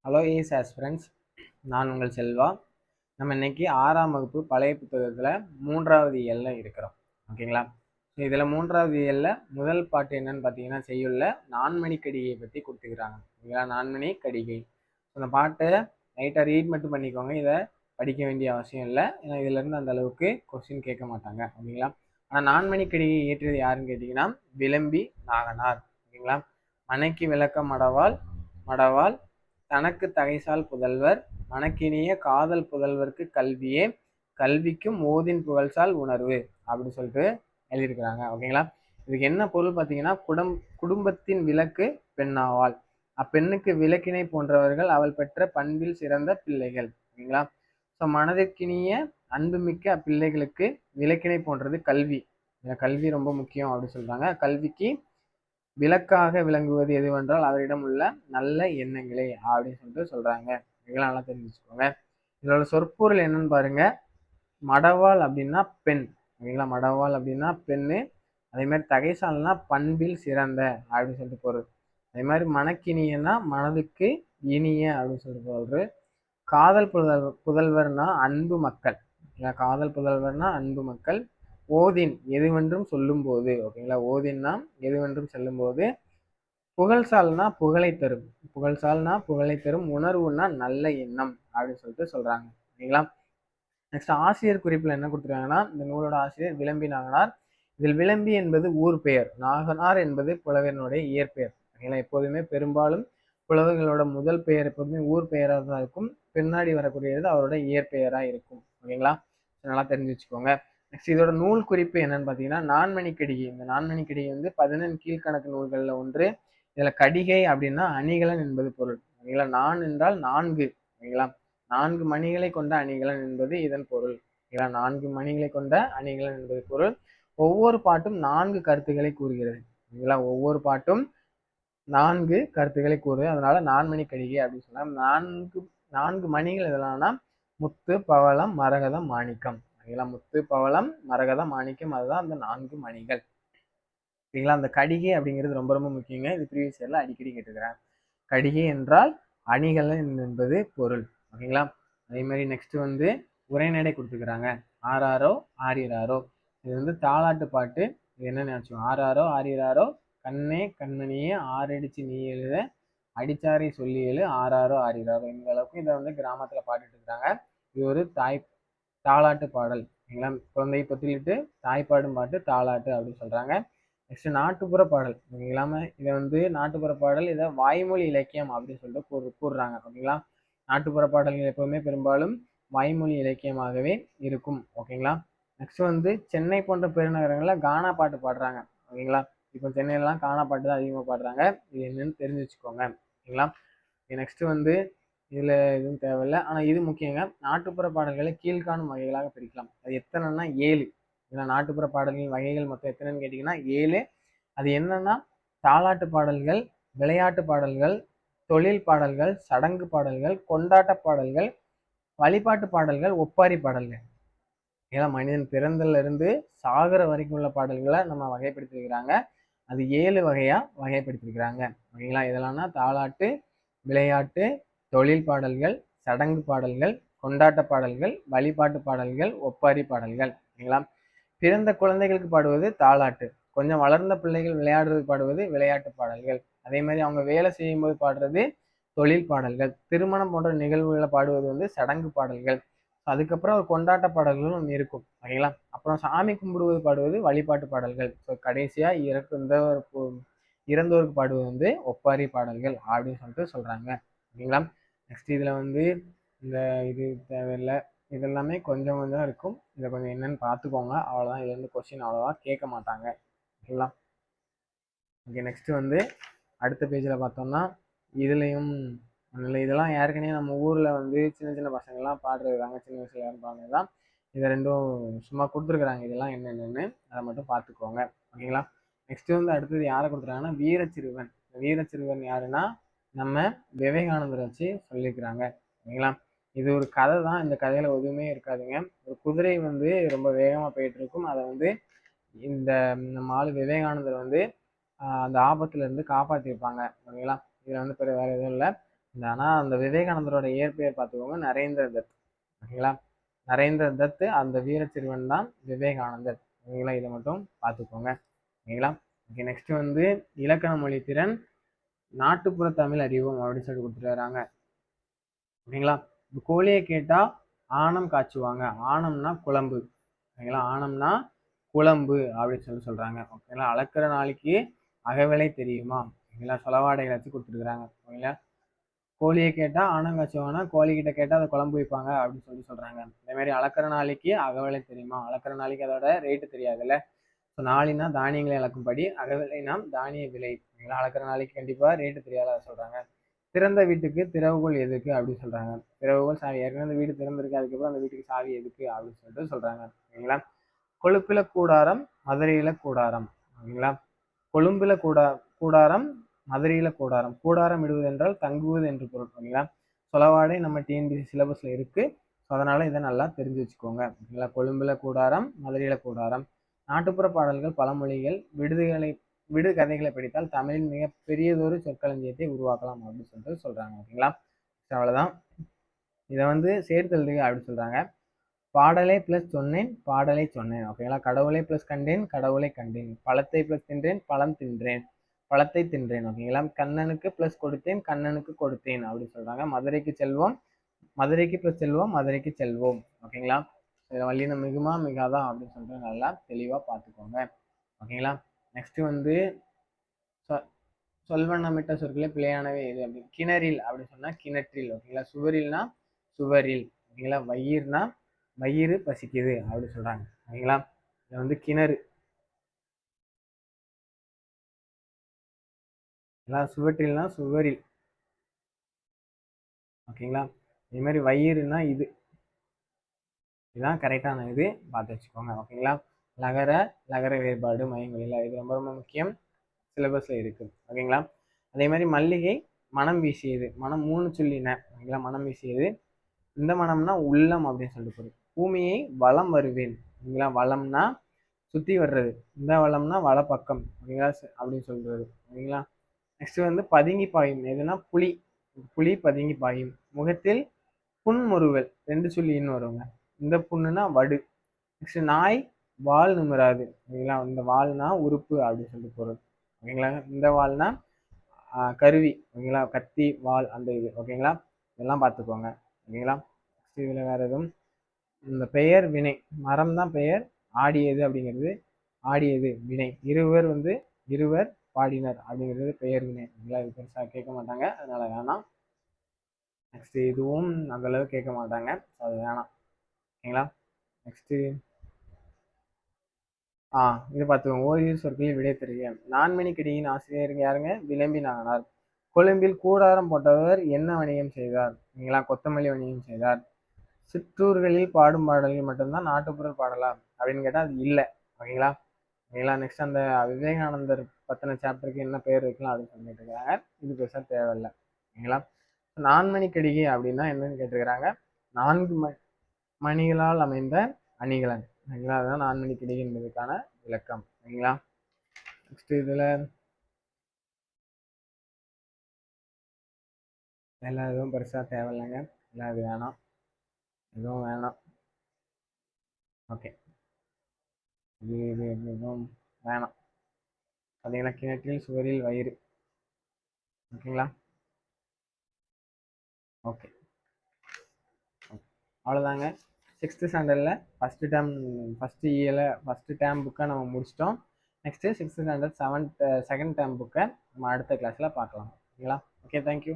Hello is aspirants, நான் உங்கள் செல்வா. நம்ம இன்னைக்கு 6ஆம் வகுப்பு பழைய புத்தகத்தில் 3வது இயல்ல இருக்கிறோம். ஓகேங்களா? இதில் 3வது இயல்ல முதல் பாட்டு என்னன்னு பார்த்தீங்கன்னா, செய்யுள்ள நான்மணி கடிகையை பற்றி கொடுத்துக்கிறாங்க. ஓகேங்களா? நான்மணி கடிகை. அந்த பாட்டை லைட்டாக ரீட் மட்டும் பண்ணிக்கோங்க. இதை படிக்க வேண்டிய அவசியம் இல்லை, ஏன்னா இதிலேருந்து அந்த அளவுக்கு கொஸ்டின் கேட்க மாட்டாங்க. ஓகேங்களா? ஆனால் நான்மணி கடிகை இயற்றியது யாருன்னு கேட்டிங்கன்னா விளம்பி நாகனார். ஓகேங்களா? மனைக்கு விளக்கம் மடவாள் தனக்கு தகைசால் புதல்வர் மனக்கினிய காதல் புதல்வர்க்கு கல்வியே கல்விக்கும் ஓதின் புகழ்சால் உணர்வு அப்படின்னு சொல்லிட்டு எழுதியிருக்கிறாங்க. ஓகேங்களா? இதுக்கு என்ன பொருள் பார்த்தீங்கன்னா, குடும்பத்தின் விளக்கு பெண்ணாவாள், அப்பெண்ணுக்கு விளக்கினை போன்றவர்கள் அவள் பெற்ற பண்பில் சிறந்த பிள்ளைகள். ஓகேங்களா? ஸோ மனதிற்கினிய அன்புமிக்க அப்பிள்ளைகளுக்கு விளக்கினை போன்றது கல்வி. கல்வி ரொம்ப முக்கியம் அப்படின்னு சொல்றாங்க. கல்விக்கு விளக்காக விளங்குவது எதுவென்றால் அவரிடம் உள்ள நல்ல எண்ணங்களே அப்படின்னு சொல்லிட்டு சொல்றாங்க. இதெல்லாம் நல்லா தெரிஞ்சுக்கோங்க. இதோட சொற்பொருள் என்னன்னு பாருங்க. மடவாள் அப்படின்னா பெண். ஓகேங்களா? மடவாள் அப்படின்னா பெண்ணு. அதே மாதிரி தகைசால்னா பண்பில் சிறந்த அப்படின்னு சொல்லிட்டு பொருள். அதே மாதிரி மனக்கினியன்னா மனதுக்கு இனிய அப்படின்னு சொல்லிட்டு பொருள். காதல் புதல்வர்னா அன்பு மக்கள். காதல் புதல்வர்னா அன்பு மக்கள். ஓதின் எதுவென்றும் சொல்லும் போது. ஓகேங்களா? ஓதின்னா எதுவென்றும் சொல்லும் போது. புகழ்சால்னா புகழை தரும். புகழ்சால்னா புகழை தரும். உணர்வுன்னா நல்ல எண்ணம் அப்படின்னு சொல்லிட்டு சொல்றாங்க. ஓகேங்களா? நெக்ஸ்ட் ஆசிரியர் குறிப்பில் என்ன கொடுத்துருக்காங்கன்னா, இந்த நூலோட ஆசிரியர் விளம்பி நாகனார். இதில் விளம்பி என்பது ஊர் பெயர், நாகனார் என்பது புலவனுடைய இயற்பெயர். ஓகேங்களா? எப்போதுமே பெரும்பாலும் புலவர்களோட முதல் பெயர் எப்போதுமே ஊர் பெயராக தான் இருக்கும். பின்னாடி வரக்கூடியது அவரோட இயற்பெயரா இருக்கும். ஓகேங்களா? நல்லா தெரிஞ்சு வச்சுக்கோங்க. நெக்ஸ்ட் இதோட நூல் குறிப்பு என்னன்னு பார்த்தீங்கன்னா, நான்மணி கடிகை. இந்த நான்மணி கடிகை வந்து 14 கீழ்கணக்கு நூல்களில் ஒன்று. இதுல கடிகை அப்படின்னா அணிகலன் என்பது பொருள். ஓகேங்களா? நான் என்றால் 4. ஓகேங்களா? 4 மணிகளை கொண்ட அணிகலன் என்பது இதன் பொருள். ஓகேங்களா? 4 மணிகளை கொண்ட அணிகலன் என்பது பொருள். ஒவ்வொரு பாட்டும் 4 கருத்துக்களை கூறுகிறது. ஓகேங்களா? ஒவ்வொரு பாட்டும் 4 கருத்துக்களை கூறுது. அதனால நான்மணி கடிகை அப்படின்னு சொன்னா. 4 மணிகள் எதெல்லாம்னா முத்து, பவளம், மரகதம், மாணிக்கம். ஓகேங்களா? முத்து, பவளம், மரகதம், மாணிக்கம், அதுதான் அந்த 4 மணிகள். ஓகேங்களா? அந்த கடிகை அப்படிங்கிறது ரொம்ப ரொம்ப முக்கியங்க. இது ப்ரீவியஸ் இயர்ல அடிக்கடி கேட்டுக்கிறேன். கடிகை என்றால் அணிகலன் என்பது பொருள். ஓகேங்களா? அதே மாதிரி நெக்ஸ்ட் வந்து உரைநடை கொடுத்துக்கிறாங்க. ஆறாரோ ஆரிராரோ. இது வந்து தாலாட்டு பாட்டு. இது என்ன நினைச்சோம்? ஆறாரோ ஆரிராரோ கண்ணே கண்மணியே ஆறடிச்சு நீ எழுத அடிச்சாரை சொல்லி எழு ஆறாரோ ஆரிராரோ. இந்த அளவுக்கு இதை வந்து கிராமத்துல பாடிட்டு இருக்கிறாங்க. இது ஒரு தாலாட்டு பாடல். ஓகேங்களா? குழந்தையை தொட்டிலிட்டு தாய்ப்பாடும் பாட்டு தாலாட்டு அப்படின்னு சொல்றாங்க. நெக்ஸ்ட் நாட்டுப்புற பாடல். ஓகேங்களாம இதை வந்து நாட்டுப்புற பாடல், இதை வாய்மொழி இலக்கியம் அப்படின்னு சொல்லிட்டு கூறுறாங்க. ஓகேங்களா? நாட்டுப்புற பாடல்கள் எப்பவுமே பெரும்பாலும் வாய்மொழி இலக்கியமாகவே இருக்கும். ஓகேங்களா? நெக்ஸ்ட் வந்து சென்னை போன்ற பெருநகரங்களில் கானா பாட்டு பாடுறாங்க. ஓகேங்களா? இப்போ சென்னையிலலாம் கானா பாட்டு தான் அதிகமாக பாடுறாங்க. இது என்னன்னு தெரிஞ்சு வச்சுக்கோங்க. ஓகேங்களா? நெக்ஸ்ட் வந்து இதுல எதுவும் தேவையில்லை, ஆனா இது முக்கியங்க. நாட்டுப்புற பாடல்களை கீழ்காணும் வகைகளாக பிரிக்கலாம். அது எத்தனைன்னா 7. ஏன்னா நாட்டுப்புற பாடல்களின் வகைகள் மொத்தம் எத்தனைன்னு கேட்டீங்கன்னா 7. அது என்னன்னா தாலாட்டு பாடல்கள், விளையாட்டு பாடல்கள், தொழில் பாடல்கள், சடங்கு பாடல்கள், கொண்டாட்ட பாடல்கள், வழிபாட்டு பாடல்கள், ஒப்பாரி பாடல்கள். ஏன்னா மனிதன் பிறந்தல இருந்து சாகர வரைக்கும் உள்ள பாடல்களை நம்ம வகைப்படுத்திருக்கிறாங்க. அது 7 வகையா வகைப்படுத்திருக்கிறாங்க. ஓகேங்களா? இதெல்லாம்னா தாலாட்டு, விளையாட்டு, தொழில் பாடல்கள், சடங்கு பாடல்கள், கொண்டாட்ட பாடல்கள், வழிபாட்டு பாடல்கள், ஒப்பாரி பாடல்கள். ஓகேங்களா? பிறந்த குழந்தைகளுக்கு பாடுவது தாலாட்டு. கொஞ்சம் வளர்ந்த பிள்ளைகள் விளையாடுறது பாடுவது விளையாட்டு பாடல்கள். அதே மாதிரி அவங்க வேலை செய்யும் போது பாடுறது தொழில் பாடல்கள். திருமணம் போன்ற நிகழ்வுகளை பாடுவது வந்து சடங்கு பாடல்கள். அதுக்கப்புறம் ஒரு கொண்டாட்ட பாடல்களும் ஒன்று இருக்கும். ஓகேங்களா? அப்புறம் சாமி கும்பிடுவது பாடுவது வழிபாட்டு பாடல்கள். ஸோ கடைசியா இறந்தோருக்கு பாடுவது வந்து ஒப்பாரி பாடல்கள் அப்படின்னு சொல்லிட்டு சொல்றாங்க. ஓகேங்களா? நெக்ஸ்ட் இதுல வந்து இந்த இது தேவையில்லை, இதெல்லாமே கொஞ்சம் கொஞ்சம் இருக்கும். இதை கொஞ்சம் என்னன்னு பார்த்துக்கோங்க. அவ்வளோதான். இது வந்து கொஸ்டின் அவ்வளோவா கேட்க மாட்டாங்க. ஓகேங்களா? ஓகே, நெக்ஸ்ட் வந்து அடுத்த பேஜில் பார்த்தோம்னா இதுலேயும் இல்லை, இதெல்லாம் ஏற்கனவே நம்ம ஊரில் வந்து சின்ன சின்ன பசங்கள்லாம் பாடுறது தாங்க. சின்ன வயசுல யாரும் பாடுறது தான். இதை ரெண்டும் சும்மா கொடுத்துருக்குறாங்க. இதெல்லாம் என்னென்னு அதை மட்டும் பார்த்துக்கோங்க. ஓகேங்களா? நெக்ஸ்ட் வந்து அடுத்தது யாரை கொடுத்துருக்காங்கன்னா வீரச்சிறுவன். வீரச்சிறுவன் யாருன்னா நம்ம விவேகானந்தரை வச்சு சொல்லியிருக்கிறாங்க. ஓகேங்களா? இது ஒரு கதை தான். இந்த கதையில எதுவுமே இருக்காதுங்க. ஒரு குதிரை வந்து ரொம்ப வேகமாக போயிட்டு இருக்கும். அதை வந்து இந்த நம்ம ஆளு விவேகானந்தர் வந்து அந்த ஆபத்துல இருந்து காப்பாற்றிருப்பாங்க. ஓகேங்களா? இதில் வந்து வேற எதுவும் இல்லை. ஆனால் அந்த விவேகானந்தரோட இயற்பெயர் பார்த்துக்கோங்க நரேந்திர தத். ஓகேங்களா, நரேந்திர தத் அந்த வீர சிறுவன் தான் விவேகானந்தர். ஓகேங்களா, இதை மட்டும் பார்த்துக்கோங்க. ஓகேங்களா. ஓகே, நெக்ஸ்ட் வந்து இலக்கண மொழி திறன் நாட்டுப்புற தமிழ் அறிவோம் அப்படின்னு சொல்லி கொடுத்துருக்காங்க. ஓகேங்களா, கோழியை கேட்டா ஆணம் காய்ச்சுவாங்க. ஆணம்னா குழம்பு. ஓகேங்களா, ஆணம்னா குழம்பு அப்படின்னு சொல்லி சொல்றாங்க. ஓகேங்களா, அளக்கிற நாளைக்கு அகவிலை தெரியுமா. ஓகேங்களா, சொலவாடைகளை வச்சு கொடுத்துருக்குறாங்க. ஓகேங்களா, கோழியை கேட்டா ஆணம் காய்ச்சுவாங்கன்னா கோழிக்கிட்ட கேட்டால் அதை குழம்பு வைப்பாங்க அப்படின்னு சொல்லி சொல்றாங்க. அதே மாதிரி அளக்கிற நாளைக்கு அகவிலை தெரியுமா. அளக்கிற நாளைக்கு அதோட ரேட்டு தெரியாதுல்ல. ஸோ நாளினா தானியங்களை அளக்கும்படி, அகவிலைனா தானிய விலை. ஓகேங்களா, அளக்கிற நாளைக்கு கண்டிப்பாக ரேட்டு தெரியாத சொல்றாங்க. திறந்த வீட்டுக்கு திறவுகோல் எதுக்கு அப்படின்னு சொல்றாங்க. திறவுகோல் சாவி. ஏற்கனவே அந்த வீடு திறந்திருக்கு, அதுக்கப்புறம் அந்த வீட்டுக்கு சாவி எதுக்கு அப்படின்னு சொல்லிட்டு சொல்றாங்க. ஓகேங்களா, கொழுப்புல கூடாரம் மதுரையில கூடாரம். ஓகேங்களா, கொழும்புல கூடாரம் மதுரையில கூடாரம். கூடாரம் இடுவது என்றால் தங்குவது என்று பொருள். ஓகேங்களா, சொலவாடை நம்ம டிஎன்பிசி சிலபஸ்ல இருக்கு. ஸோ அதனால இதை நல்லா தெரிஞ்சு வச்சுக்கோங்க. ஓகேங்களா, கொழும்புல கூடாரம் மதுரையில கூடாரம். நாட்டுப்புற பாடல்கள் பழமொழிகள் விடுகதைகளை படித்தால் தமிழின் மிக பெரியதொரு சொற்களஞ்சியத்தை உருவாக்கலாம் அப்படின்னு சொல்லிட்டு சொல்றாங்க. ஓகேங்களா, அவ்வளவுதான். இதை வந்து சேர்த்து எழுதுக அப்படின்னு சொல்றாங்க. பாடலை பிளஸ் சொன்னேன் பாடலை சொன்னேன். ஓகேங்களா, கடவுளை பிளஸ் கண்டேன் கடவுளை கண்டேன். பழத்தை பிளஸ் தின்றேன் பழம் தின்றேன் பழத்தை தின்றேன். ஓகேங்களா, கண்ணனுக்கு பிளஸ் கொடுத்தேன் கண்ணனுக்கு கொடுத்தேன் அப்படின்னு சொல்றாங்க. மதுரைக்கு செல்வோம் மதுரைக்கு பிளஸ் செல்வோம் மதுரைக்கு செல்வோம். ஓகேங்களா, இதில் வல்லினம் மிகுமா மிகாதா அப்படின்னு சொல்லிட்டு நல்லா தெளிவாக பார்த்துக்கோங்க. ஓகேங்களா, நெக்ஸ்ட் வந்து சொல்வண்ணமிட்ட சொற்களே பிழையானவே எது அப்படின்னு. கிணறில் அப்படின்னு சொன்னா கிணற்றில். ஓகேங்களா, சுவரில்னா சுவரில். ஓகேங்களா, வயிறுனா வயிறு பசிக்குது அப்படி சொல்றாங்க. ஓகேங்களா, இது வந்து கிணறு. சுவற்றில்னா சுவரில். ஓகேங்களா, இதே மாதிரி வயிறுனா இதுதான் கரெக்டான இது, பார்த்து வச்சுக்கோங்க. ஓகேங்களா, லகர வேறுபாடு மையங்களில் இது ரொம்ப ரொம்ப முக்கியம், சிலபஸ்ல இருக்கு. ஓகேங்களா, அதே மாதிரி மல்லிகை மனம் வீசியது. மனம் 3 சொல்லின. ஓகேங்களா, மனம் வீசியது. இந்த மனம்னா உள்ளம் அப்படின்னு சொல்லிட்டு போகுது. பூமியை வலம் வருவேன். ஓகேங்களா, வளம்னா சுற்றி வர்றது. இந்த வளம்னா வலப்பக்கம். ஓகேங்களா, அப்படின்னு சொல்றது. ஓகேங்களா, நெக்ஸ்ட் வந்து பதுங்கி பாயும். எதுனா புலி பதுங்கி பாயும். முகத்தில் புன்முறுவல் 2 சொல்லி இன்னும் வருவாங்க. இந்த புண்ணுனா வடு. நெக்ஸ்ட் நாய் வால் நிமிராது. ஓகேங்களா, இந்த வால்னா உறுப்பு அப்படின்னு சொல்லிட்டு போறது. ஓகேங்களா, இந்த வால்னா கருவி. ஓகேங்களா, கத்தி வால் அந்த இது. ஓகேங்களா, இதெல்லாம் பார்த்துக்கோங்க. ஓகேங்களா, நெக்ஸ்ட் இதில் வேற எதுவும் இந்த பெயர் வினை. மரம் தான் பெயர், ஆடியது அப்படிங்கிறது ஆடியது வினை. இருவர் பாடினர் அப்படிங்கிறது பெயர் வினை. ஓகேங்களா, இது பெருசாக கேட்க மாட்டாங்க, அதனால வேணாம். நெக்ஸ்ட் இதுவும் அந்த அளவுக்கு கேட்க மாட்டாங்க, அது வேணாம். ஓகேங்களா, நெக்ஸ்ட் இது பார்த்துக்கோங்க. ஓரிரு சொற்களில் விடை தருக. நான்மணிக்கடியின் ஆசிரியர் யாருங்க? விளம்பி நாகனார். கொழும்பில் கூடாரம் போட்டவர் என்ன வணிகம் செய்தார்? ஓகேங்களா, கொத்தமல்லி வணிகம் செய்தார். சிற்றூர்களில் பாடும் பாடல்கள் மட்டும்தான் நாட்டுப்புற பாடலா அப்படின்னு கேட்டால் அது இல்லை. ஓகேங்களா. ஓகேங்களா, நெக்ஸ்ட் அந்த விவேகானந்தர் பத்தின சாப்டருக்கு என்ன பேர் வைக்கலாம் அப்படின்னு சொல்லிட்டு இருக்காங்க. இது பெருசாக தேவையில்லை. ஓகேங்களா, நான்மணிக்கடிகை அப்படின்னா என்னன்னு கேட்டிருக்கிறாங்க. 4 மணிகளால் அமைந்த அணிகலன். ஓகேங்களா, அதுதான் நான்மணிக்கடிகை என்பதற்கான விளக்கம். ஓகேங்களா, நெக்ஸ்ட் இதில் எல்லாம் எதுவும் பெருசாக தேவையில்லைங்க. எல்லாம் இது வேணாம், எதுவும் வேணாம். ஓகே, இது எதுவும் வேணாம். பார்த்தீங்கன்னா கிணற்றில் சுவரில் வயிறு. ஓகேங்களா, ஓகே, அவ்வளோதாங்க. 6th ஸ்டாண்டர்டில் ஃபஸ்ட்டு டேர்ம் புக்கை நம்ம முடிச்சிட்டோம். Next 6th standard second term புக்கை நம்ம அடுத்த கிளாஸில் பார்க்கலாம். ஓகேங்களா, ஓகே, தேங்க்யூ.